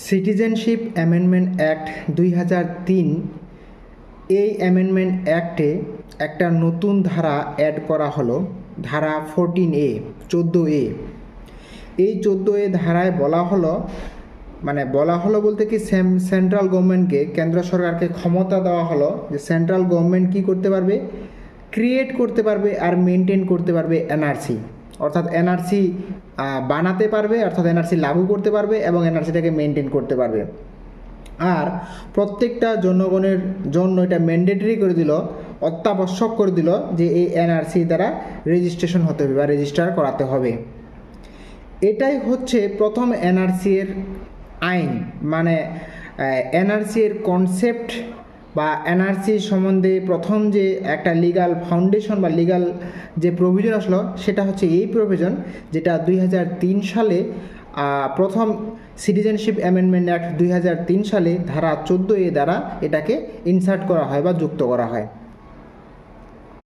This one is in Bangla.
সিটিজেনশিপ অ্যামেন্ডমেন্ট অ্যাক্ট 2003 এই অ্যামেন্ডমেন্ট অ্যাক্টে একটা নতুন ধারা অ্যাড করা হলো, ধারা 14A 14A। এই 14A ধারায় বলা হলো বলতে কি সেন্ট্রাল গভর্নমেন্টকে, কেন্দ্র সরকারকে ক্ষমতা দেওয়া হলো যে সেন্ট্রাল গভর্নমেন্ট কী করতে পারবে, ক্রিয়েট করতে পারবে আর মেনটেন করতে পারবে এনআরসি, অর্থাৎ এনআরসি বানাতে পারবে, অর্থাৎ এনআরসি লাগু করতে পারবে এবং এনআরসিটাকে মেনটেন করতে পারবে। আর প্রত্যেকটা জনগণের জন্য এটা ম্যান্ডেটরি করে দিল, অত্যাবশ্যক করে দিল যে এই এনআরসি দ্বারা রেজিস্ট্রেশন হতে হবে বা রেজিস্টার করাতে হবে। এটাই হচ্ছে প্রথম এনআরসি এর আইন, মানে এনআরসি এর কনসেপ্ট বা এনআরসি সম্বন্ধে প্রথম যে একটা লিগাল ফাউন্ডেশন বা লিগাল যে প্রভিজন আসলো সেটা হচ্ছে এই প্রভিজন, যেটা 2003 সালে প্রথম সিটিজেনশিপ অ্যামেন্ডমেন্ট অ্যাক্ট 2003 সালে ধারা 14A দ্বারা এটাকে ইনসার্ট করা হয় বা যুক্ত করা হয়।